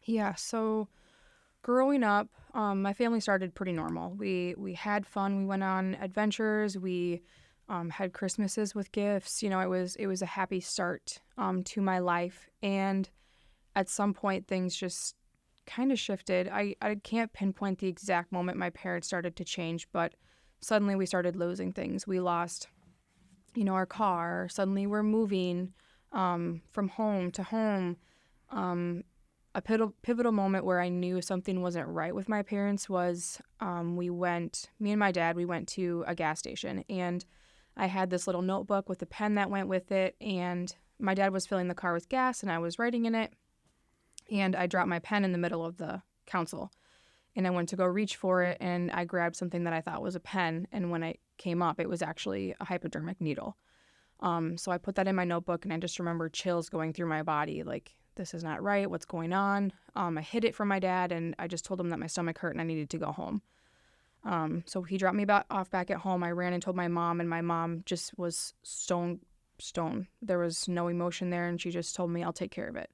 Yeah, so growing up, my family started pretty normal. We had fun. We went on adventures. We had Christmases with gifts. It was a happy start to my life. And at some point, things just kind of shifted. I can't pinpoint the exact moment my parents started to change, but suddenly we started losing things. We lost, our car. Suddenly we're moving from home to home. Um, a pivotal moment where I knew something wasn't right with my parents was me and my dad, we went to a gas station, and I had this little notebook with a pen that went with it, and my dad was filling the car with gas and I was writing in it, and I dropped my pen in the middle of the console. And I went to go reach for it, and I grabbed something that I thought was a pen, and when it came up, it was actually a hypodermic needle. So I put that in my notebook, and I just remember chills going through my body, like, this is not right. What's going on? I hid it from my dad, and I just told him that my stomach hurt and I needed to go home. So he dropped me off back at home. I ran and told my mom, and my mom just was stone. There was no emotion there, and she just told me, I'll take care of it.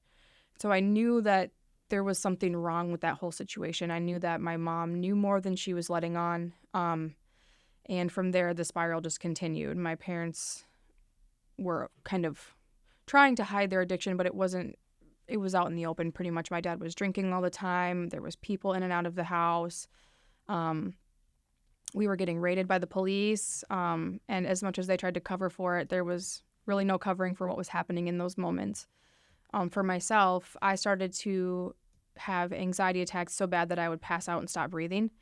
So I knew that there was something wrong with that whole situation. I knew that my mom knew more than she was letting on. And from there, the spiral just continued. My parents were kind of trying to hide their addiction, but it was out in the open pretty much. My dad was drinking all the time. There was people in and out of the house. Um, we were getting raided by the police. And as much as they tried to cover for it, there was really no covering for what was happening in those moments. For myself, I started to have anxiety attacks so bad that I would pass out and stop breathing.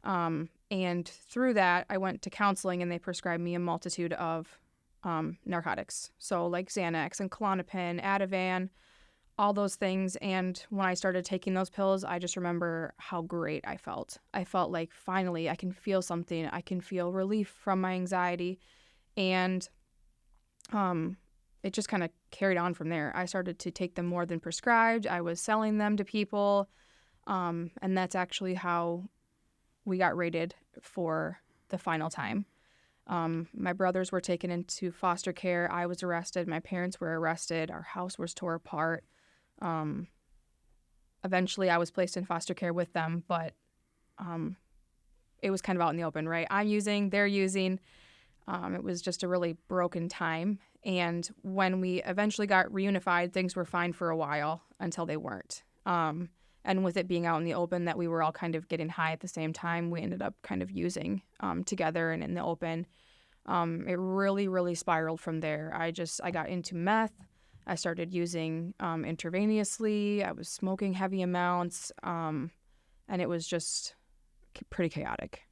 And through that, I went to counseling, and they prescribed me a multitude of narcotics. So like Xanax and Klonopin, Ativan, all those things. And when I started taking those pills, I just remember how great I felt. I felt like finally I can feel something. I can feel relief from my anxiety. And it just kind of carried on from there. I started to take them more than prescribed. I was selling them to people. And that's actually how we got raided for the final time. My brothers were taken into foster care. I was arrested. My parents were arrested. Our house was tore apart. Um, Eventually, I was placed in foster care with them, but it was kind of out in the open, right? I'm using, they're using. It was just a really broken time. And when we eventually got reunified, things were fine for a while until they weren't. And with it being out in the open that we were all kind of getting high at the same time, we ended up kind of using together and in the open. It really, really spiraled from there. I got into meth. I started using intravenously. I was smoking heavy amounts, and it was just pretty chaotic.